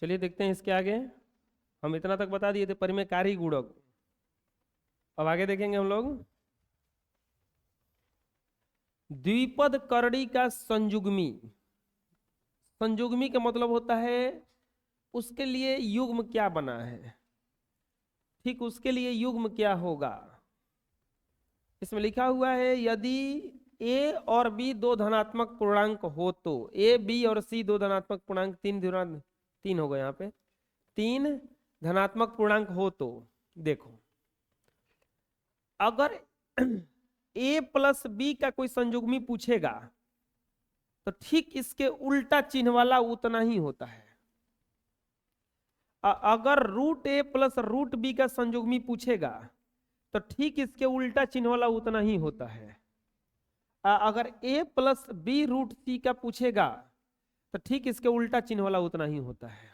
चलिए देखते हैं इसके आगे। हम इतना तक बता दिए थे परिमेयकारी गुणक। अब आगे देखेंगे हम लोग। द्विपद करड़ी का संयुग्मी। संयुग्मी का मतलब होता है उसके लिए युग्म क्या बना है, ठीक उसके लिए युग्म क्या होगा। इसमें लिखा हुआ है यदि ए और बी दो धनात्मक पूर्णांक हो तो, ए बी और सी दो धनात्मक पूर्णांक, तीन हो गए यहाँ पे, तीन धनात्मक पूर्णांक हो तो देखो, अगर ए प्लस बी का कोई संयुग्मी पूछेगा तो ठीक इसके उल्टा चिन्ह वाला उतना ही होता है। अगर रूट ए प्लस रूट बी का संयुग्मी पूछेगा तो ठीक इसके उल्टा चिन्ह वाला उतना ही होता है। अगर ए प्लस बी रूट सी का पूछेगा तो ठीक इसके उल्टा चिन्ह वाला उतना ही होता है।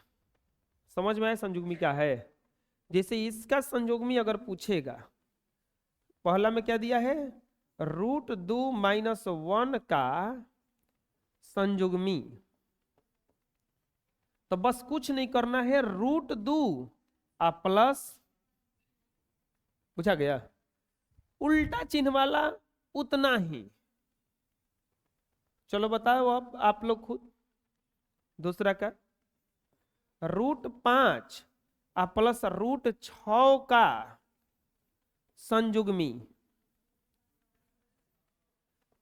समझ में आया संयुग्मी क्या है। जैसे इसका संयुग्मी अगर पूछेगा, पहला में क्या दिया है, रूट 2 माइनस 1 का संयुग्मी, तो बस कुछ नहीं करना है, रूट 2 प्लस, पूछा गया उल्टा चिन्ह वाला उतना ही। चलो बताओ अब आप लोग खुद। दूसरा का रूट 5 प्लस रूट 6 का संयुग्मी,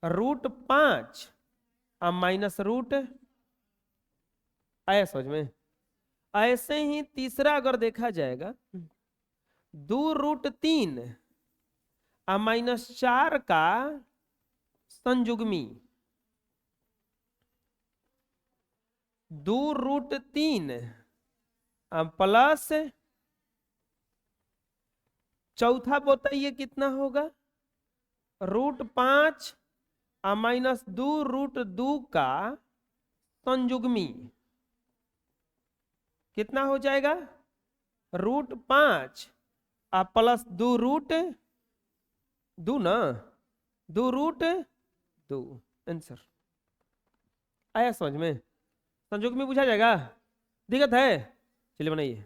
रूट 5 माइनस रूट, आया समझ में। ऐसे ही तीसरा अगर देखा जाएगा, 2 रूट 3 माइनस 4 का संयुग्मी, 2 रूट 3 प्लस, चौथा बताइए कितना होगा, रूट 5 माइनस 2 रूट 2 का संयुग्मी कितना हो जाएगा, रूट 5 प्लस 2 रूट 2 ना, 2 रूट 2। आंसर आया समझ में। संयुग्मी पूछा जाएगा, दिक्कत है, चलिए बनाइए।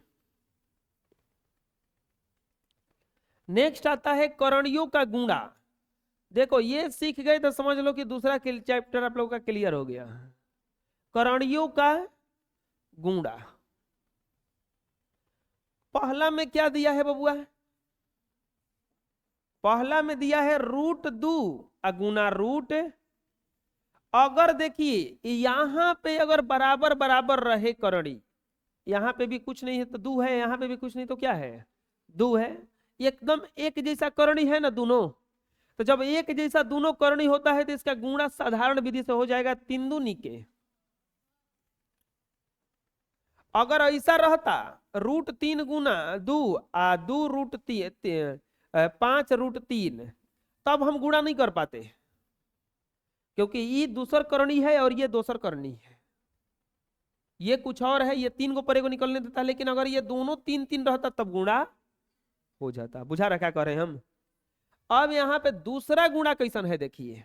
नेक्स्ट आता है करणियों का गुणा। देखो ये सीख गए तो समझ लो कि दूसरा चैप्टर आप लोगों का क्लियर हो गया। करणियों का गुणा, पहला में क्या दिया है बबुआ, पहला में दिया है रूट 2 गुना रूट। अगर देखिए यहां पे अगर बराबर बराबर रहे करणी, यहां पे भी कुछ नहीं है तो 2 है, यहां पे भी कुछ नहीं तो क्या है, 2 है, एकदम एक जैसा करणी है ना दोनों। तो जब एक जैसा दोनों करणी होता है तो इसका गुणा साधारण विधि से हो जाएगा 3 दूनी के। अगर ऐसा रहता रूट 3 गुना 2 2 रूट 5 रूट 3, तब हम गुणा नहीं कर पाते, क्योंकि ये दूसर करणी है और ये दोसर करणी है, ये कुछ और है, ये 3 को परे को निकलने देता। लेकिन अगर ये दोनों 3 3 रहता तब गुणा हो जाता। बुझा रखा कर रहे हैं हम। अब यहां पे दूसरा गुणा कैसन है देखिए,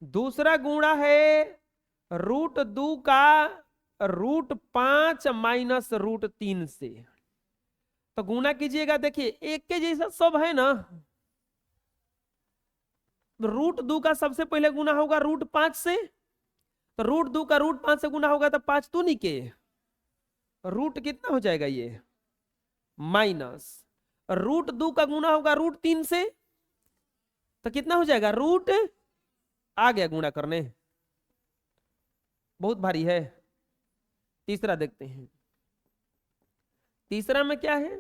दूसरा गुणा है रूट 2 का रूट 5 माइनस रूट 3 से। तो गुणा कीजिएगा, देखिए एक के जैसा सब है ना, रूट 2 का सबसे पहले गुना होगा रूट 5 से, तो रूट 2 का रूट 5 से गुना होगा तो 5 दूनी के रूट कितना हो जाएगा ये माइनस, रूट 2 का गुना होगा रूट 3 से, तो कितना हो जाएगा रूट, आ गया गुणा करने, बहुत भारी है। तीसरा देखते हैं, तीसरा में क्या है,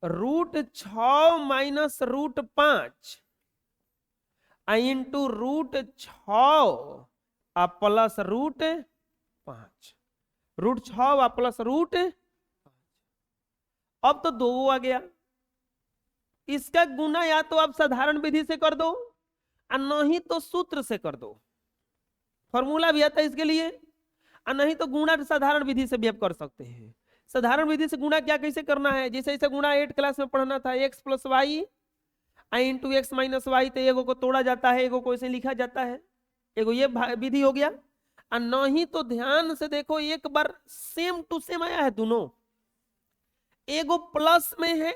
root 6 minus root 5 into root 6 plus root 5, root 6 plus root 5। अब तो 2 आ गया, इसका गुना या तो आप साधारण विधि से कर दो और नहीं तो सूत्र से कर दो, फॉर्मूला भी आता है इसके लिए, और नहीं तो गुणा साधारण विधि से भी आप कर सकते हैं। साधारण विधि से गुणा क्या कैसे करना है, जैसे ऐसे गुणा 8 क्लास में पढ़ना था, x plus y into x minus y, तो एगो को तोड़ा जाता है, एगो को ऐसे लिखा जाता है, एगो ये विधि हो गया। और नहीं तो ध्यान से देखो, एक बार सेम टू सेम आया है दोनों, एगो प्लस में है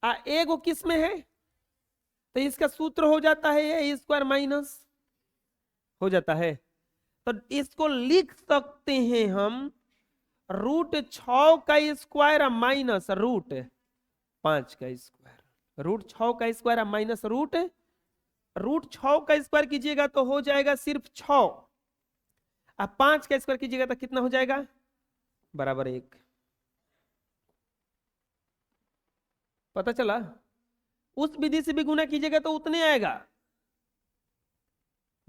और एगो किस में है, तो इसका सूत्र हो जाता है ए स्क्वायर माइनस हो जाता है। तो इसको लिख सकते हैं हम √6 का स्क्वायर माइनस √5 का स्क्वायर। √6 का स्क्वायर माइनस √6 का स्क्वायर कीजिएगा तो हो जाएगा सिर्फ 6, अब 5 का स्क्वायर कीजिएगा तो कितना हो जाएगा, बराबर 1। पता चला? उस विधि से भी गुना कीजिएगा तो उतने आएगा,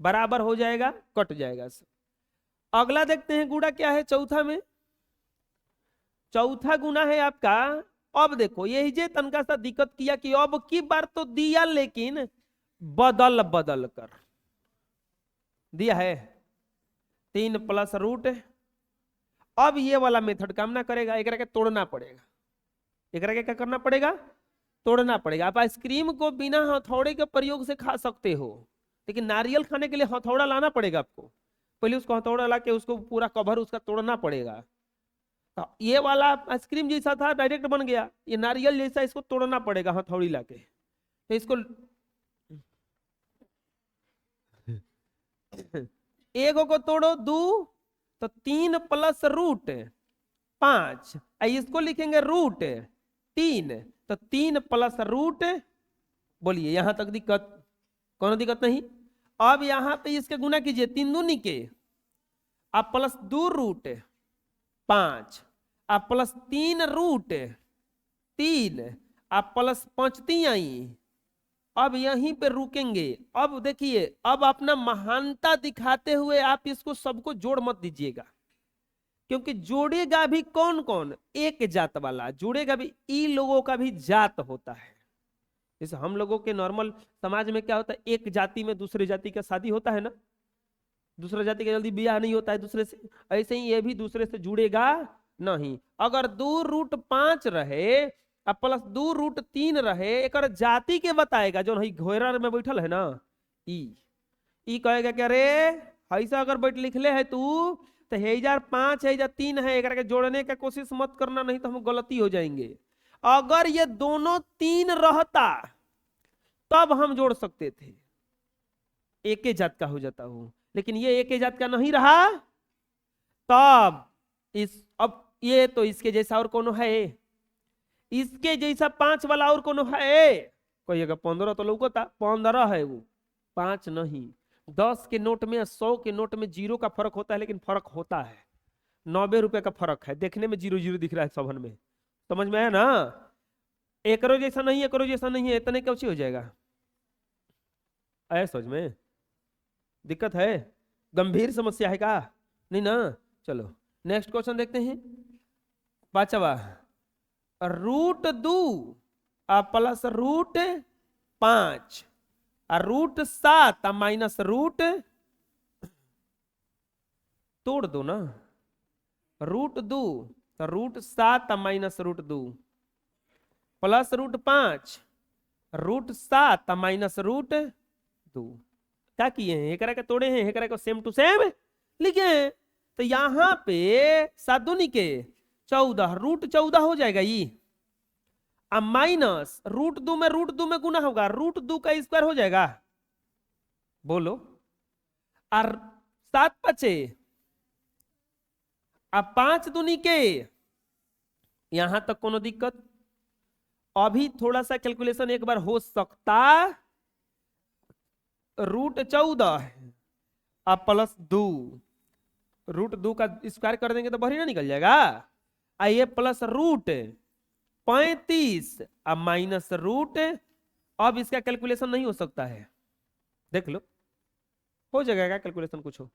बराबर हो जाएगा, कट जाएगा। अगला देखते हैं गुणा क्या है चौथा में। चौथा गुना है आपका, अब देखो यही जे तनका सा दिक्कत किया कि अब की बार तो दिया लेकिन बदल बदल कर दिया है 3 प्लस रूट। अब ये वाला मेथड काम ना करेगा, एक के तोड़ना पड़ेगा, एक के क्या करना पड़ेगा, तोड़ना पड़ेगा। आप आइसक्रीम को बिना हथौड़े के प्रयोग से खा सकते हो, लेकिन नारियल खाने के लिए हथौड़ा लाना पड़ेगा आपको, पहले उसको हथौड़ा ला के उसको पूरा कवर उसका तोड़ना पड़ेगा। तो ये वाला आइसक्रीम जैसा था डायरेक्ट बन गया, ये नारियल जैसा, इसको तोड़ना पड़ेगा हथौड़ी लाके। तो इसको एगो को तोड़ो 2, तो 3 प्लस √5, इसको लिखेंगे √3, तो 3 प्लस बोलिए यहां तक दिक्कत, कौन दिक्कत नहीं। अब यहां पे इसके गुना कीजिए 3 दूनी के, अब प्लस 2√5, अब प्लस 3√3, अब प्लस 5 तिहाई। अब यहीं पे रुकेंगे। अब देखिए, अब अपना महानता दिखाते हुए आप इसको सबको जोड़ मत दीजिएगा, क्योंकि जोड़ेगा भी कौन कौन, एक जात वाला जुड़ेगा भी, ई लोगों का भी जात होता है। जैसे हम लोगों के नॉर्मल समाज में क्या होता है, एक जाति में दूसरे जाति का शादी होता है ना, दूसरा जाति का जल्दी ब्याह नहीं होता है दूसरे से, ऐसे ही ये भी दूसरे से जुड़ेगा नहीं। अगर 2√5 रहे अब प्लस 2√3 रहे, एक जाति के बताएगा, जो घोरा में बैठल है ना, ई कहेगा कि अरे ऐसा अगर बैठ लिखले है तू तो 5 है 3 है, एक के जोड़ने का कोशिश मत करना, नहीं तो हम गलती हो जाएंगे। अगर ये दोनों 3 रहता तब हम जोड़ सकते थे, एक ही जात का हो जाता हूं, लेकिन ये एक ही जात का नहीं रहा, तब अब ये तो इसके जैसा और कोनो है, इसके जैसा 5 वाला और कोनो है, कहिएगा 15 तो लौकता, 15 है वो, 5 नहीं। 10 के नोट में 100 के नोट में 0 का फर्क होता है, लेकिन फर्क होता है, 90 रुपए का फर्क है, देखने में 0 दिख रहा है सबन में, समझ में है ना। एकरो जैसा नहीं, एकरो जैसा नहीं है, इतने कैसे हो जाएगा, आया समझ में? दिक्कत है, गंभीर समस्या है का नहीं ना। चलो नेक्स्ट क्वेश्चन देखते हैं, 5वां, √2 प्लस √5 √7 माइनस तोड़ दो ना, √2 तो √7 माइनस √2 प्लस √5 √7 माइनस √2। क्या किए हैं, एक के तोड़े हैं, एक को सेम टू सेम लिखे हैं। तो यहां पे 7 दूनी के 14, √14 हो जाएगा ये, अब माइनस √2 में गुना होगा, √2 का स्क्वायर हो जाएगा, बोलो। और 7 बचे, अब 5 दूनी के, यहां तक कोनो दिक्कत, अभी थोड़ा सा कैलकुलेशन एक बार हो सकता, √14 अब प्लस 2, √2 का स्क्वायर कर देंगे तो बढ़िया निकल जाएगा, आइए प्लस √35 अब माइनस अब इसका कैलकुलेशन नहीं हो सकता है, देख लो हो जाएगा क्या कैलकुलेशन कुछ हो।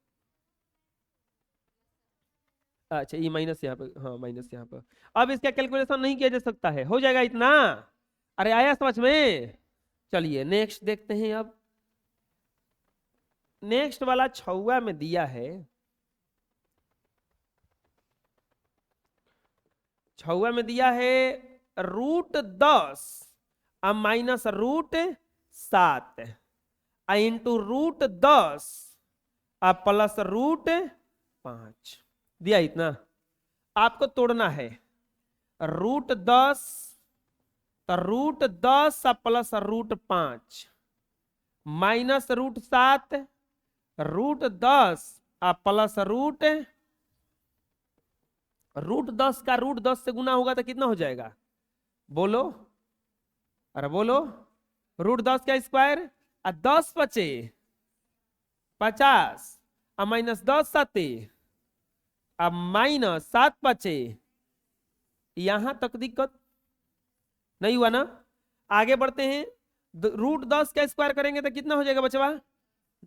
अच्छा ये माइनस यहाँ पे, हाँ माइनस यहाँ पे, अब इसका कैलकुलेशन नहीं किया जा सकता है, हो जाएगा इतना। अरे आया समझ में? चलिए नेक्स्ट देखते हैं। अब नेक्स्ट वाला 6वां में दिया है, 6वां में दिया है √10 अब माइनस √7 इंटू √10 अब प्लस रूट 5 दिया इतना। आपको तोड़ना है √10 तो √10 प्लस √5 माइनस √7 √10 प्लस √10 का √10 से गुना होगा तो कितना हो जाएगा बोलो, अरे बोलो। √10 का स्क्वायर 10 बचे 50 माइनस 10 7 अब माइनस 7 बचे। यहां तक दिक्कत नहीं हुआ ना। आगे बढ़ते हैं। √10 का स्क्वायर करेंगे तो कितना हो जाएगा बचवा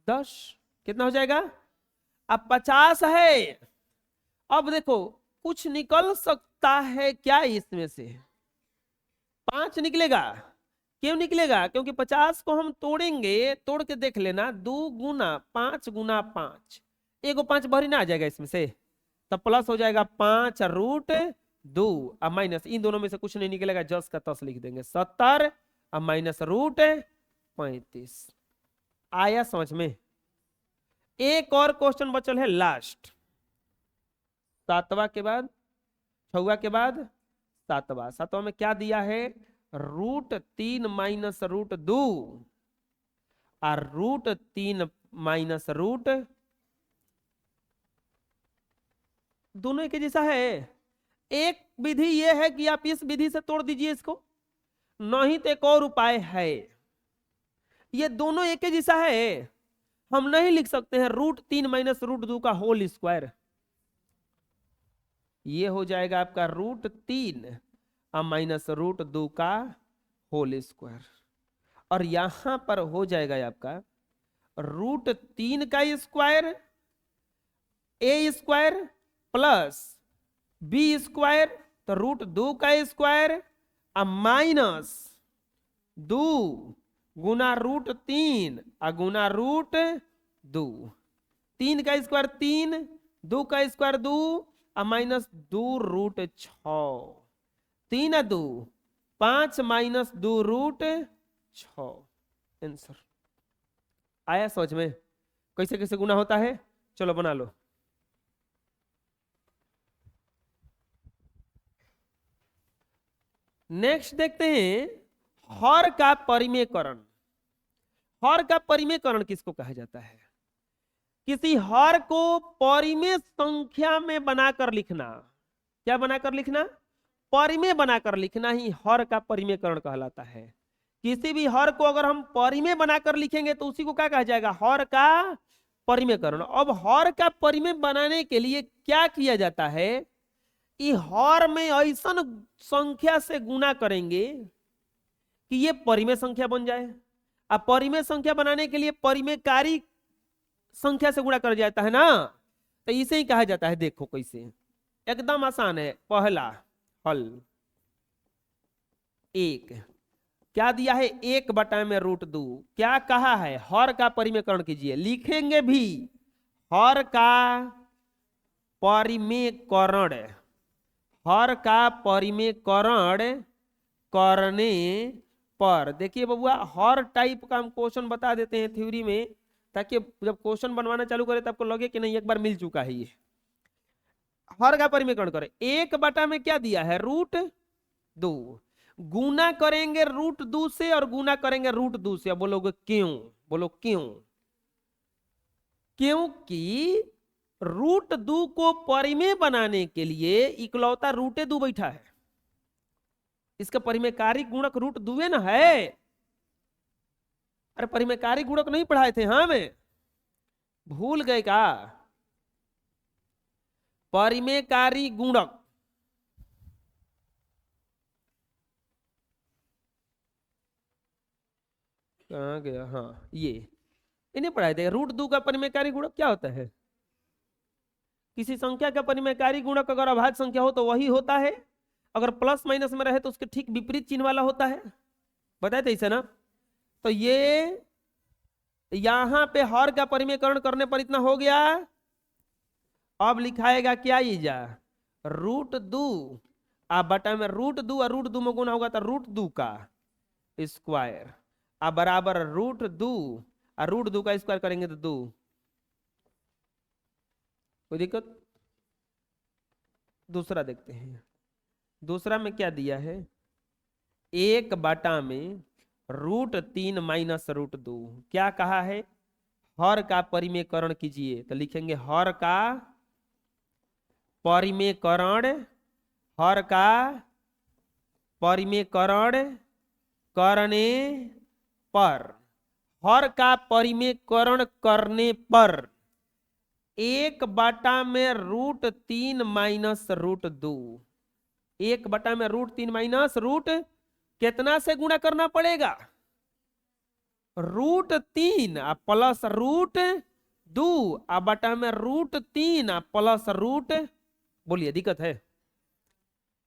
10। कितना हो जाएगा अब 50 है। अब देखो कुछ निकल सकता है क्या इसमें से 5 निकलेगा। क्यों निकलेगा क्योंकि 50 को हम तोड़ेंगे, तोड़ के देख लेना 2 गुना 5 गुना 5 एगो 5 भरी ना आ जाएगा इसमें से, तब प्लस हो जाएगा 5 √2 अब माइनस इन दोनों में से कुछ नहीं निकलेगा 10 का 10 लिख देंगे 70 अब माइनस √35। आया समझ में। एक और क्वेश्चन बचल है लास्ट, 7वां के बाद 6वां के बाद 7वां। 7वां में क्या दिया है √3 माइनस √2 और √3 माइनस दोनों एक ही जैसा है। एक विधि यह है कि आप इस विधि से तोड़ दीजिए इसको, नहीं तो एक और उपाय है। ये दोनों एक ही जैसा है, हम नहीं लिख सकते हैं √3 माइनस √2 का होल स्क्वायर। ये हो जाएगा आपका √3 माइनस √2 का होल स्क्वायर, और यहां पर हो जाएगा आपका √3 का square a square plus b square तो √2 का स्क्वायर माइनस 2 गुना √3 गुना √2। 3 का स्क्वायर 3 2 का स्क्वायर 2 माइनस 2 √6 3 2 5 माइनस 2 √6। आंसर आया समझ में कैसे कैसे गुना होता है। चलो बना लो। नेक्स्ट देखते हैं हर का परिमेयकरण। हर का परिमेयकरण किसको कहा जाता है? किसी हर को परिमेय संख्या में बनाकर लिखना। क्या बनाकर लिखना? परिमेय बनाकर लिखना ही हर का परिमेयकरण कहलाता है। किसी भी हर को अगर हम परिमेय बनाकर लिखेंगे तो उसी को क्या कहा जाएगा? हर का परिमेयकरण। अब हर का परिमेय बनाने के लिए क्या किया जाता है? हर में ऐसा संख्या से गुना करेंगे कि ये परिमेय संख्या बन जाए। अब परिमेय संख्या बनाने के लिए परिमेयकारी संख्या से गुणा कर जाता है ना, तो इसे ही कहा जाता है। देखो कैसे, एकदम आसान है। पहला हल 1 क्या दिया है 1 में √2 क्या कहा है? हर का परिमेयकरण कीजिए। लिखेंगे भी हर का परिमेयकरण, हर का परिमेयकरण करने पर। देखिए बबुआ हर टाइप का हम क्वेश्चन बता देते हैं थ्योरी में, ताकि जब क्वेश्चन बनवाना चालू करें तो आपको लगे कि नहीं एक बार मिल चुका है ये। हर का परिमेयकरण करें 1 में क्या दिया है √2 गुना करेंगे √2 से और गुना करेंगे √2 से। अब बोलोगे क्यों? बोलो क्यों? क्योंकि √2 को परिमेय बनाने के लिए इकलौता √2 बैठा है। इसका परिमेयकारी गुणक √2 ना है। अरे परिमेयकारी गुणक नहीं पढ़ाए थे हमें, भूल गए क्या? परिमेयकारी गुणक कहाँ गया? हाँ ये इन्हें पढ़ाए थे। √2 का परिमेयकारी गुणक क्या होता है? किसी संख्या का परिमेयकारी गुणक अगर अभाज्य संख्या हो तो वही होता है, अगर प्लस माइनस में रहे तो उसके ठीक विपरीत चिन्ह वाला होता है। बताए थे इसे ना। तो ये यहां पे हर का परिमेयकरण करने पर इतना हो गया। अब लिखाएगा क्या? ये जा √2 अब बटा में √2 और √2 में गुना होगा तो √2 का स्क्वायर अब बराबर √2 और √2 का स्क्वायर करेंगे तो 2 कोई दिक्कत? दूसरा देखते हैं। दूसरा में क्या दिया है, 1/√3 - √2। क्या कहा है, हर का परिमेयकरण कीजिए। तो लिखेंगे हर का परिमेयकरण, हर का परिमेयकरण करने पर, हर का परिमेयकरण करने पर 1/√3 - √2, 1/√3 - रूट कितना से गुणा करना पड़ेगा, √3 प्लस √2 बटा में √3 प्लस रूट। बोलिए दिक्कत है?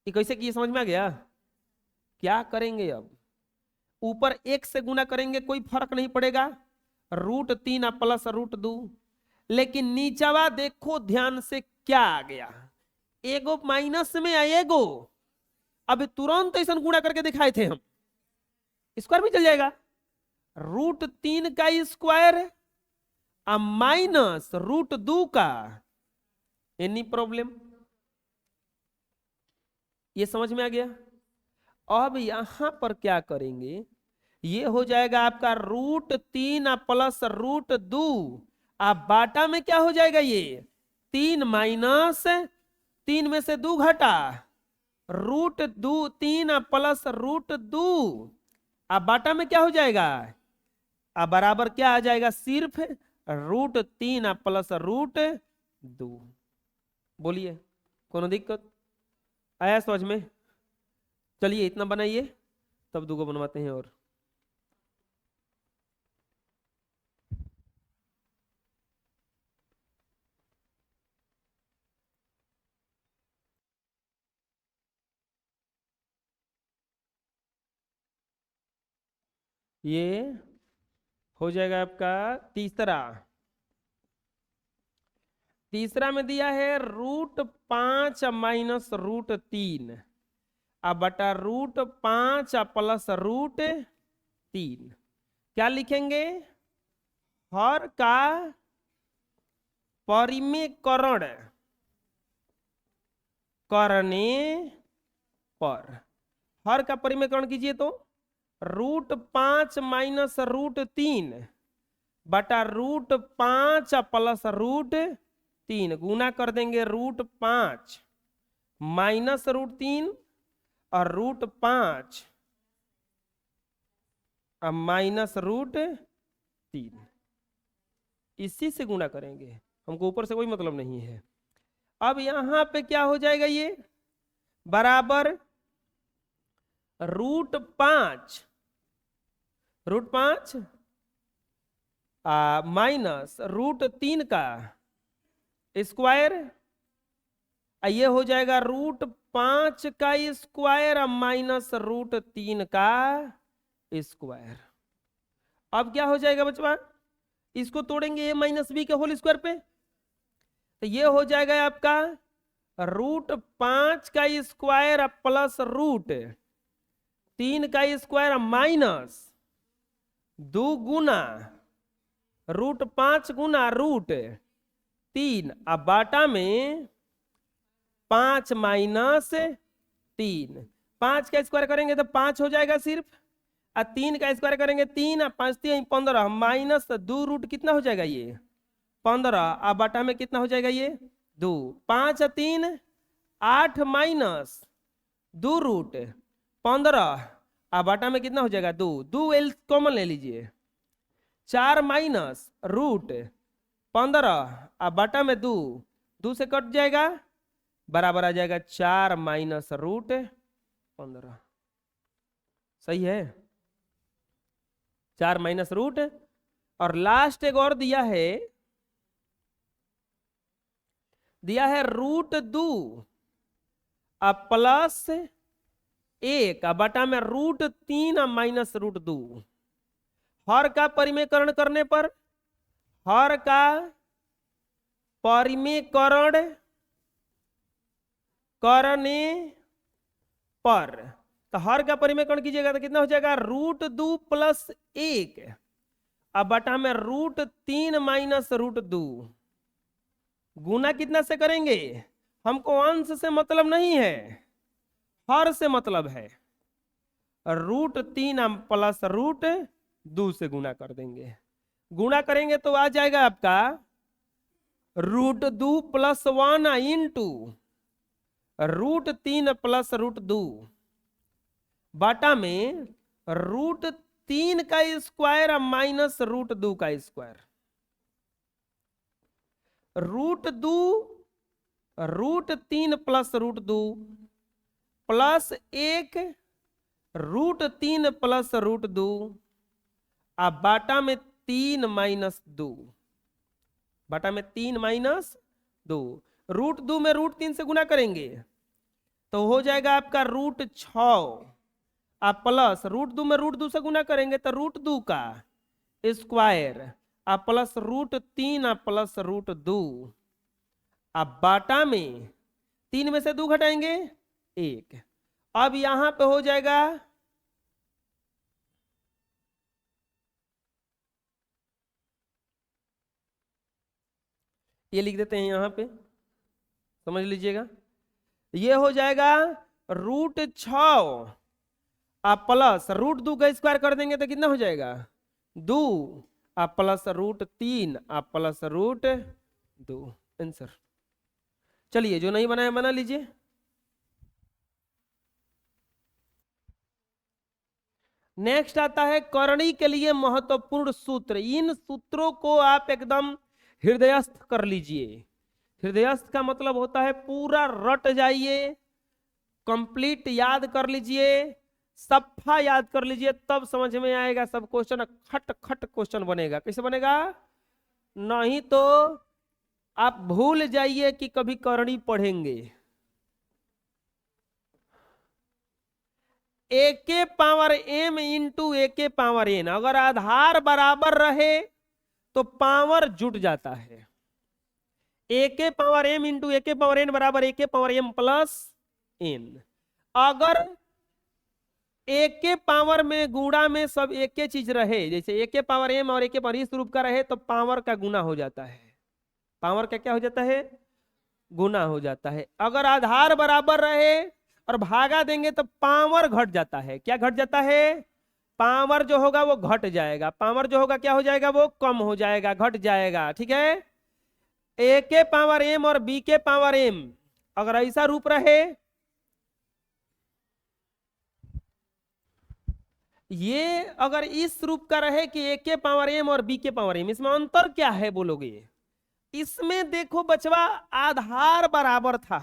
ये कैसे किए, समझ में आ गया? क्या करेंगे अब, ऊपर 1 से गुना करेंगे कोई फर्क नहीं पड़ेगा, √3 प्लस √2। लेकिन नीचवा देखो ध्यान से क्या आ गया, एगो माइनस में आएगो, अभी तुरंत ऐसा गुणा करके दिखाए थे हम, स्क्वायर भी चल जाएगा, √3 का स्क्वायर माइनस √2 का, एनी प्रॉब्लम? ये समझ में आ गया? अब यहां पर क्या करेंगे, ये हो जाएगा आपका √3 प्लस √2, अब बाटा में क्या हो जाएगा, ये 3 माइनस 3 में से 2 घटा, √3 प्लस √2, अब बाटा में क्या हो जाएगा, अब बराबर क्या आ जाएगा, सिर्फ √3 प्लस √2। बोलिए कोनो दिक्कत आया समझ में? चलिए इतना बनाइए, तब दूगो बनवाते हैं। और ये हो जाएगा आपका तीसरा। तीसरा में दिया है √5 - √3 अब बटा √5 प्लस √3। क्या लिखेंगे, हर का परिमेयकरण करने पर, हर का परिमेयकरण कीजिए तो √5 - √3 बटा √5 प्लस √3 गुना कर देंगे, √5 माइनस √3 और √5 अब माइनस √3, इसी से गुणा करेंगे, हमको ऊपर से कोई मतलब नहीं है। अब यहां पे क्या हो जाएगा, ये बराबर √5 माइनस √3 का स्क्वायर, ये हो जाएगा √5 का स्क्वायर माइनस √3 का स्क्वायर। अब क्या हो जाएगा बचवा, इसको तोड़ेंगे a माइनस बी के होल स्क्वायर पे, तो ये हो जाएगा आपका √5 का स्क्वायर प्लस √3 का स्क्वायर माइनस 2 गुना √5 गुना √3 अब बाटा में 5 माइनस 3, 5 का स्क्वायर करेंगे तो 5 हो जाएगा सिर्फ, और 3 का स्क्वायर करेंगे 3 और 5 3 15 माइनस 2 रूट कितना हो जाएगा, ये 15, अब बाटा में कितना हो जाएगा, ये 2, 5 और 3 8 माइनस 2 रूट 15, अब बाटा में कितना हो जाएगा, 2 2 एल कॉमन ले लीजिए, 4 माइनस √15 अब बाटा में 2 2 से कट जाएगा, बराबर आ जाएगा 4 माइनस √15। सही है, 4 माइनस रूट। और लास्ट एक और दिया है √2 अब प्लस 1 बटा में √3 माइनस √2, हर का परिमेयकरण करने पर, हर का परिमेयकरण करने पर, तो हर का परिमेयकरण कीजिएगा तो कितना हो जाएगा, √2 प्लस 1 अब बटा में √3 माइनस √2, गुना कितना से करेंगे? हमको अंश से मतलब नहीं है, हर से मतलब है। √3 प्लस √2 से गुना कर देंगे। गुना करेंगे तो आ जाएगा आपका √2 प्लस 1 इंटू √3 प्लस √2 बाटा में √3 का स्क्वायर माइनस √2 का स्क्वायर। √3 प्लस √2 प्लस 1 √3 प्लस √2 अब बाटा में 3 माइनस 2, बाटा में 3 माइनस 2, √2 में √3 से गुना करेंगे तो हो जाएगा आपका √6 आप प्लस √2 में √2 से गुना करेंगे तो √2 का स्क्वायर आप प्लस √3 आप प्लस √2 अब बाटा में 3 में से 2 घटाएंगे 1। अब यहां पे हो जाएगा ये लिख देते हैं यहां पे, समझ लीजिएगा। ये हो जाएगा √6 आप प्लस √2 का स्क्वायर कर देंगे तो कितना हो जाएगा 2 आप प्लस √3 आप प्लस √2 आंसर। चलिए जो नहीं बनाया बना लीजिए। नेक्स्ट आता है करणी के लिए महत्वपूर्ण सूत्र। इन सूत्रों को आप एकदम हृदयस्थ कर लीजिए। हृदयस्थ का मतलब होता है पूरा रट जाइए, कंप्लीट याद कर लीजिए, सफा याद कर लीजिए, तब समझ में आएगा सब क्वेश्चन। खट खट क्वेश्चन बनेगा। कैसे बनेगा? नहीं तो आप भूल जाइए कि कभी करणी पढ़ेंगे। a के पावर m इंटू a के पावर n, अगर आधार बराबर रहे तो पावर जुट जाता है। a के पावर m इंटू a के पावर n बराबर a के पावर m प्लस n। अगर a के पावर में गुणा में सब एक ही चीज रहे, जैसे a के पावर m और a के पावर इस रूप का रहे तो पावर का गुना हो जाता है। पावर का क्या हो जाता है? गुना हो जाता है। अगर आधार बराबर रहे और भागा देंगे तो पावर घट जाता है। क्या घट जाता है? पावर जो होगा वो घट जाएगा। पावर जो होगा क्या हो जाएगा? वो कम हो जाएगा, घट जाएगा। ठीक है। a के पावर m और b के पावर m अगर ऐसा रूप रहे, ये अगर इस रूप का रहे कि a के पावर m और b के पावर m, इसमें अंतर क्या है बोलोगे? इसमें देखो बचवा, आधार बराबर था,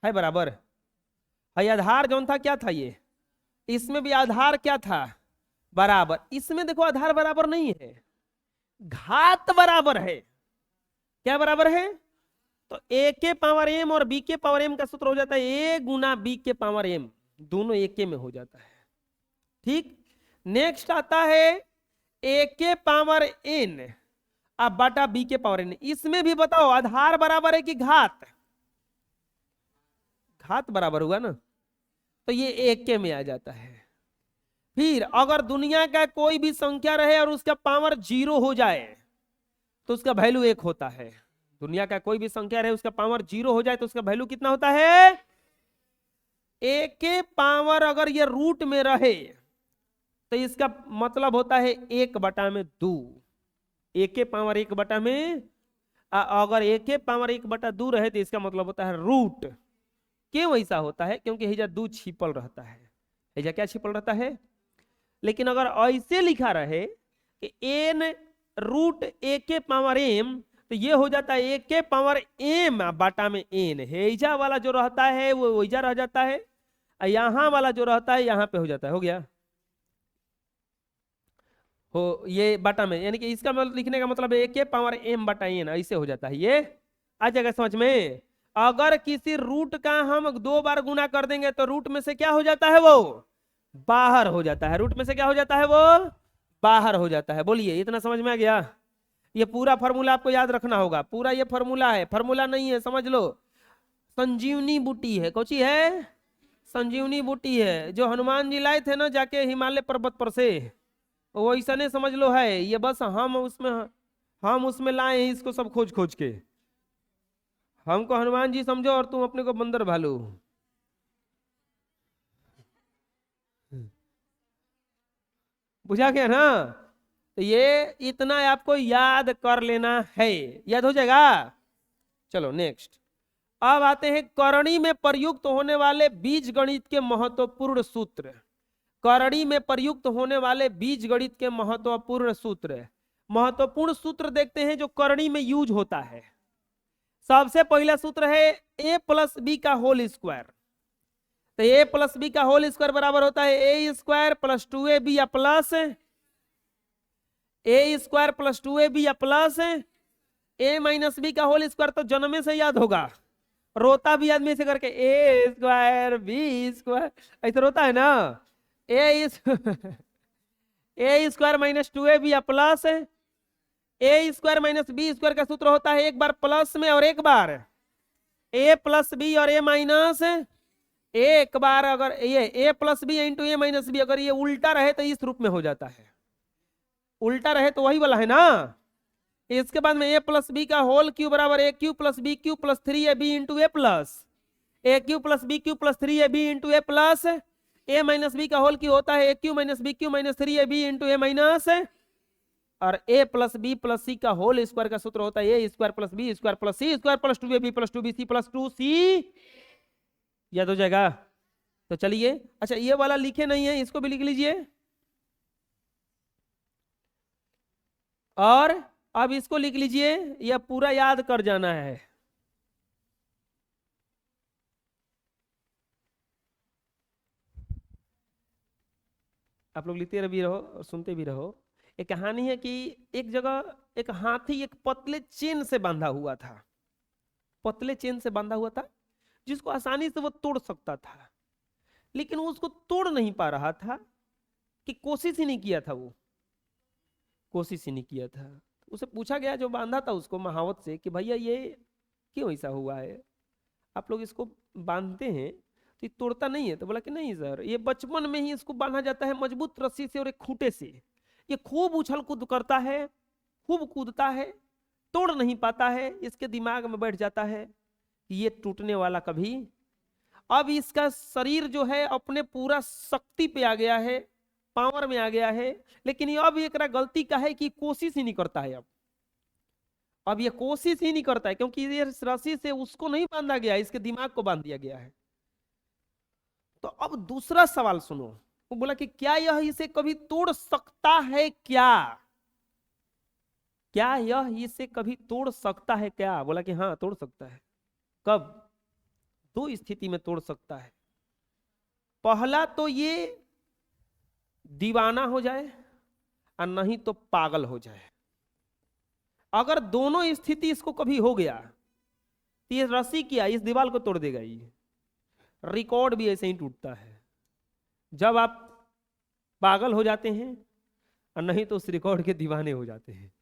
है बराबर है। आधार जौन था क्या था ये? इसमें भी आधार क्या था? बराबर। इसमें देखो आधार बराबर नहीं है, घात बराबर है। क्या बराबर है? तो a के पावर m और b के पावर m का सूत्र हो जाता है a गुना b के पावर m, दोनों एक में हो जाता है। ठीक। नेक्स्ट आता है a के पावर n अब बाटा b के पावर n। इसमें भी बताओ आधार बराबर है कि घात? घात बराबर हुआ ना, तो ये एक के में आ जाता है। फिर अगर दुनिया का कोई भी संख्या रहे और उसका पावर 0 हो जाए तो उसका वैल्यू 1 होता है। दुनिया का कोई भी संख्या रहे उसका पावर 0 हो जाए तो उसका वैल्यू कितना होता है? a के पावर अगर ये रूट में रहे तो इसका मतलब होता है 1/2। a के पावर 1/में, अगर a के पावर 1/2 रहे तो इसका मतलब होता है रूट। क्यों ऐसा होता है? क्योंकि हिजा 2 छिपल रहता है। हिजा क्या छिपल रहता है? लेकिन अगर ऐसे लिखा रहे कि n रूट a के पावर m तो ये हो जाता है a के पावर m बाटा में n। हिजा वाला जो रहता है वो हिजा रह जाता है, यहां वाला जो रहता है यहां पे हो जाता है। हो गया हो ये बाटा में, यानी कि इसका मतलब लिखने का मतलब a के पावर m बटा n ऐसे हो जाता है। ये आ जाएगा समझ में। अगर किसी रूट का हम 2 बार गुना कर देंगे तो रूट में से क्या हो जाता है? वो बाहर हो जाता है। रूट में से क्या हो जाता है? वो बाहर हो जाता है। बोलिए इतना समझ में आ गया? ये पूरा फॉर्मूला आपको याद रखना होगा। पूरा ये फॉर्मूला है, फॉर्मूला नहीं है, समझ लो। संजीवनी बूटी है। कौन सी है? संजीवनी बूटी है, जो हनुमान जी लाए थे ना जाके हिमालय पर्वत पर से, वो ऐसा नहीं समझ लो है ये। बस हम उसमें लाए हैं इसको सब खोज खोज के। हमको हनुमान जी समझो और तुम अपने को बंदर भालू। बुझा गया ना? तो ये इतना आपको याद कर लेना है, याद हो जाएगा। चलो नेक्स्ट। अब आते हैं करणी में प्रयुक्त होने वाले बीज गणित के महत्वपूर्ण सूत्र। करणी में प्रयुक्त होने वाले बीज गणित के महत्वपूर्ण सूत्र। महत्वपूर्ण सूत्र देखते हैं जो करणी में यूज होता है। सबसे पहला सूत्र है a प्लस बी का होल स्क्वायर। तो a प्लस बी का होल स्क्वायर बराबर होता है ए स्क्वायर प्लस 2ab या प्लस ए स्क्वायर प्लस 2ab या प्लस a माइनस बी का होल स्क्वायर। तो जन्मे से याद होगा, रोता भी आदमी से करके ए स्क्वायर बी स्क्वायर, ऐसा रोता है ना। ए स्क्वायर माइनस 2ab या प्लस ए स्क्वायर माइनस बी स्क्वायर का सूत्र होता है एक बार प्लस में और एक बार ए प्लस बी और ए माइनस एक बार। अगर ये ए plus B into A minus B अगर ये उल्टा रहे तो इस रूप में हो जाता है, उल्टा रहे तो वही वाला है ना। इसके बाद में ए प्लस बी का होल क्यू बराबर A cube plus B cube plus 3ab into A plus A cube plus B cube plus 3ab into A plus A minus B का होल क्यू होता है A cube minus B cube minus 3ab into A minus, और A plus B plus C का whole square का सूत्र होता है A square plus B square plus C square plus 2ab plus 2bc plus 2c। याद हो जाएगा? तो चलिए, अच्छा ये वाला लिखे नहीं है, इसको भी लिख लीजिए। और अब इसको लिख लीजिए, यह पूरा याद कर जाना है। आप लोग लिखते भी रहो और सुनते भी रहो। एक कहानी है कि एक जगह एक हाथी एक पतले चेन से बांधा हुआ था, पतले चेन से बांधा हुआ था जिसको आसानी से वो तोड़ सकता था, लेकिन वो उसको तोड़ नहीं पा रहा था कि कोशिश ही नहीं किया था, वो कोशिश ही नहीं किया था। उसे पूछा गया जो बांधा था उसको महावत से कि भैया ये क्यों ऐसा हुआ है, आप लोग इसको बांधते हैं तो ये तोड़ता नहीं है। तो बोला कि नहीं सर, ये बचपन में ही इसको बांधा जाता है मजबूत रस्सी से और एक खूंटे से। ये खूब उछल कूद करता है, खूब कूदता है, तोड़ नहीं पाता है। इसके दिमाग में बैठ जाता है कि ये टूटने वाला कभी। अब इसका शरीर जो है अपने पूरा शक्ति पे आ गया है, पावर में आ गया है, लेकिन ये अब एक गलती का है कि कोशिश ही नहीं करता है। अब ये कोशिश ही नहीं करता है क्योंकि ये रस्सी से उसको नहीं बांधा गया, इसके दिमाग को बांध दिया गया है। तो अब दूसरा सवाल सुनो, वो बोला कि क्या यह इसे कभी तोड़ सकता है क्या? क्या यह इसे कभी तोड़ सकता है क्या? बोला कि हाँ तोड़ सकता है। कब? दो स्थिति में तोड़ सकता है। पहला तो ये दीवाना हो जाए और नहीं तो पागल हो जाए। अगर दोनों स्थिति इसको कभी हो गया तो ये रस्सी क्या इस दीवार को तोड़ देगा। ये रिकॉर्ड भी ऐसे ही टूटता है जब आप पागल हो जाते हैं और नहीं तो उस रिकॉर्ड के दीवाने हो जाते हैं।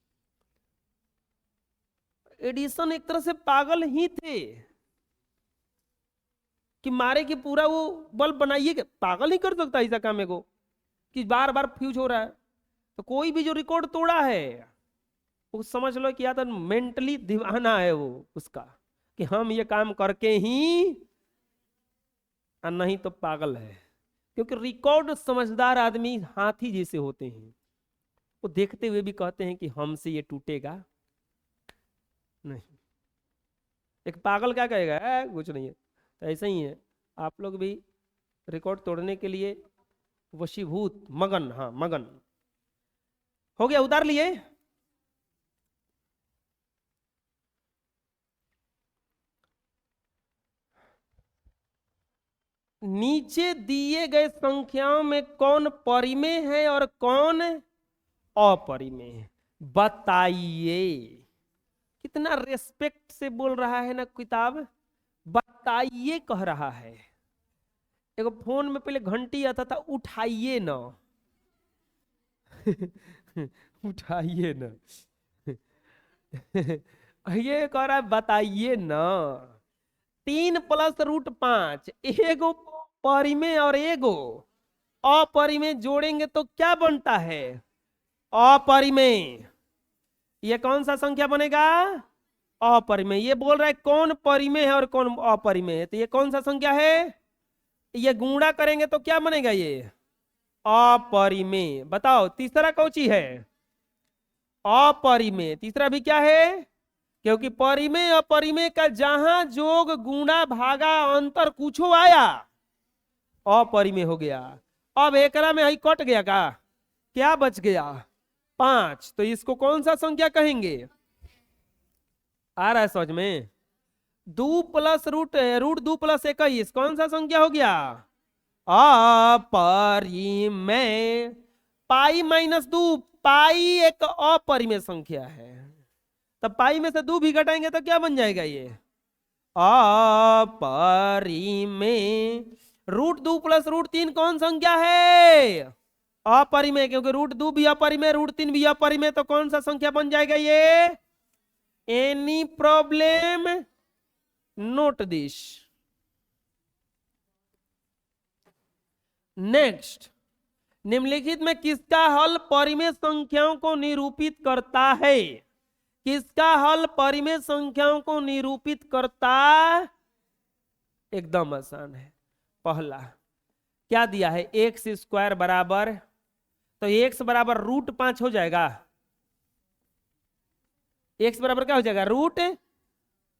एडिसन एक तरह से पागल ही थे कि मारे कि पूरा वो बल्ब बनाइए, पागल ही कर सकता है ऐसा काम है को कि बार बार फ्यूज हो रहा है। तो कोई भी जो रिकॉर्ड तोड़ा है वो समझ लो कि या तो मेंटली दीवाना है वो उसका कि हम ये काम करके ही, और नहीं तो पागल है। क्योंकि रिकॉर्ड समझदार आदमी हाथी जैसे होते हैं, वो देखते हुए भी कहते हैं कि हमसे ये टूटेगा नहीं। एक पागल क्या कहेगा, कुछ नहीं है। तो ऐसा ही है, आप लोग भी रिकॉर्ड तोड़ने के लिए वशीभूत मगन, हाँ मगन हो गया। उतार लिए? नीचे दिए गए संख्याओं में कौन परिमेय है और कौन अपरिमेय है, बताइए। कितना रेस्पेक्ट से बोल रहा है ना किताब, बताइए कह रहा है। एक फोन में पहले घंटी आता था, उठाइए ना उठाइए ना ये कह रहा है बताइए ना। 3 + √5 एगो परिमेय और एगो अपरिमेय जोड़ेंगे तो क्या बनता है? अपरिमेय। ये कौन सा संख्या बनेगा? अपरिमेय। ये बोल रहा है कौन परिमेय है और कौन अपरिमेय है, तो ये कौन सा संख्या है? ये गुणा करेंगे तो क्या बनेगा? ये अपरिमेय। बताओ तीसरा कौन सी है? अपरिमेय। तीसरा भी क्या है? क्योंकि परिमेय अपरिमेय का जहां जोग गुणा भागा अंतर कुछ आया अपरिमेय हो गया। अब एकरा में ही कट गया का, क्या बच गया? 5। तो इसको कौन सा संख्या कहेंगे? आ रहा है समझ में? 2 प्लस रूट रूट 2 प्लस 21 कौन सा संख्या हो गया? अपरिमेय। पाई माइनस 2, पाई एक अपरिमेय संख्या है, तब पाई में से 2 भी घटाएंगे तो क्या बन जाएगा? ये अपरिमेय। रूट 2 प्लस रूट 3 कौन संख्या है? अपरिमेय, क्योंकि रूट 2 भी अपरिमेय, रूट 3 भी अपरिमेय, तो कौन सा संख्या बन जाएगा? ये any problem? Note this. Next, निम्नलिखित में किसका हल परिमेय संख्याओं को निरूपित करता है? किसका हल परिमेय संख्याओं को निरूपित करता? एकदम आसान है। पहला क्या दिया है? एक्स स्क्वायर बराबर, तो एक्स बराबर रूट 5 हो जाएगा। एक्स बराबर क्या हो जाएगा? रूट,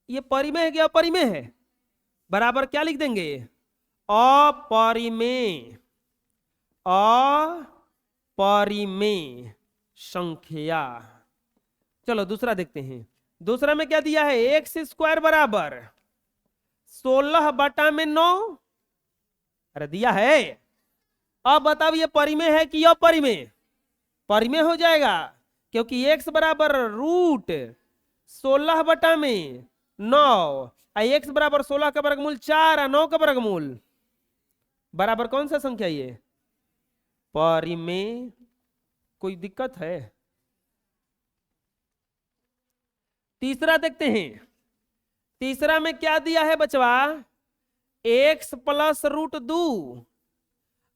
ये परिमेय है कि अपरिमेय है? बराबर क्या लिख देंगे? अपरिमेय। अपरिमेय संख्या। चलो दूसरा देखते हैं। दूसरा में क्या दिया है? एक्स स्क्वायर बराबर 16/9। अरे दिया है। अब बताओ ये परिमेय है कि अपरिमेय? परिमेय हो जाएगा, क्योंकि एक्स बराबर रूट 16/9, एक्स बराबर 16 का वर्गमूल 4 और 9 का वर्गमूल बराबर कौन सा संख्या? ये परिमेय। कोई दिक्कत है? तीसरा देखते हैं। तीसरा में क्या दिया है बचवा? X plus root 2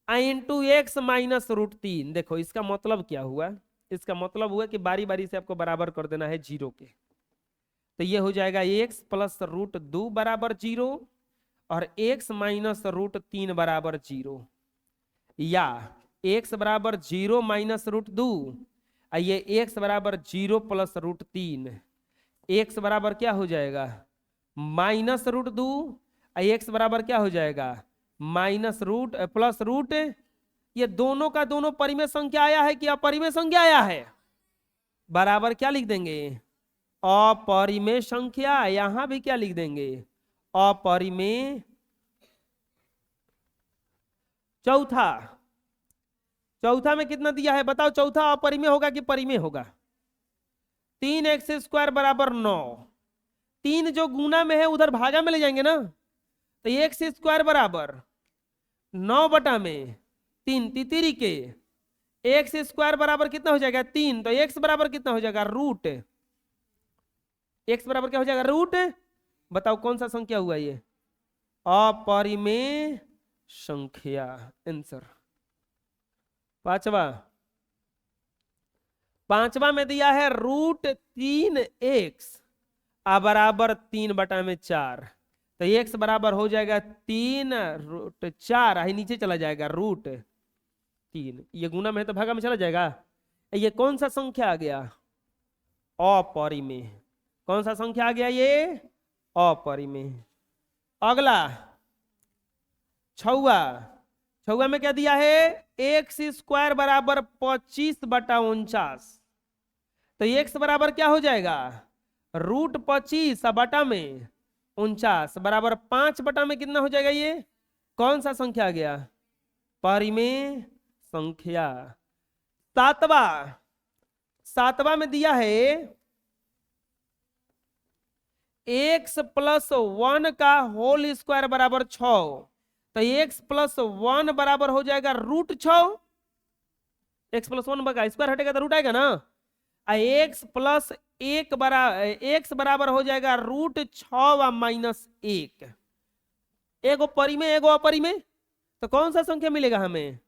into x minus root 3। देखो इसका मतलब क्या हुआ? इसका मतलब हुआ कि बारी बारी से आपको बराबर कर देना है 0 के। तो ये हो जाएगा एक्स प्लस रूट 2 बराबर 0 और एक्स माइनस रूट 3 बराबर 0, या एक्स बराबर 0 माइनस रूट 2, ये एक्स बराबर 0 प्लस रूट 3। एक्स बराबर क्या हो जाएगा? माइनस रूट 2, एक्स बराबर क्या हो जाएगा? Minus root plus root. ये दोनों का दोनों परिमेय संख्या आया है कि अपरिमेय संख्या आया है? बराबर क्या लिख देंगे? अपरिमेय संख्या। यहां भी क्या लिख देंगे? अपरिमेय। चौथा, चौथा में कितना दिया है बताओ? चौथा अपरिमेय होगा कि परिमेय होगा? 3x स्क्वायर बराबर 9। 3 जो गुना में है उधर भागा में ले जाएंगे ना, तो एक्स स्क्वायर बराबर 9/3 तितिरी के एक्स स्क्वायर बराबर कितना हो जाएगा? 3। तो एक्स बराबर कितना हो जाएगा? रूट। एक्स बराबर क्या हो जाएगा? रूट। बताओ कौन सा संख्या हुआ ये? अपरिमेय संख्या। आंसर। पांचवा में दिया है रूट 3x बराबर 3/4। तो x बराबर हो जाएगा 3 रूट 4, ही नीचे चला जाएगा रूट 3। ये गुना में है तो भागा में चला जाएगा। ये कौन सा संख्या आ गया? अपरिमेय। कौन सा संख्या आ गया? ये अपरिमेय। अगला छुआ में क्या दिया है? एक्स स्क्वायर बराबर 25/49। तो एक्स बराबर क्या हो जाएगा? रूट 25/49 बराबर 5 में कितना हो जाएगा? ये कौन सा संख्या आ गया? परिमेय संख्या। सातवा में दिया है एक्स प्लस 1 का होल स्क्वायर बराबर 6। तो एक्स प्लस 1 बराबर हो जाएगा रूट 6। एक्स प्लस 1 का स्क्वायर हटेगा तो रूट आएगा ना। एक्स प्लस 1 एक्स बराबर हो जाएगा रूट 6 माइनस 1। एगो परिमेय एगो अपरिमेय, तो कौन सा संख्या मिलेगा हमें?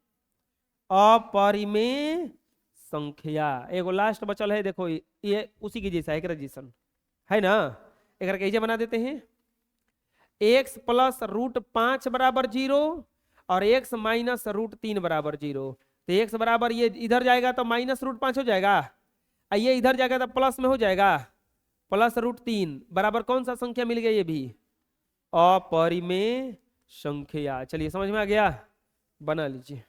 अपरिमेय संख्या। एगो लास्ट बचल है, देखो ये उसी की जैसा है, ग्रेजुएशन है ना। एक कैसे बना देते हैं, x प्लस रूट 5 बराबर 0 और x माइनस रूट 3 बराबर 0। तो x बराबर ये इधर जाएगा तो माइनस रूट 5 हो जाएगा, ये इधर जाएगा तो प्लस में हो जाएगा, प्लस रूट 3 बराबर कौन सा संख्या मिल गया, ये भी अपरिमेय संख्या। चलिए समझ में आ गया, बना लीजिए।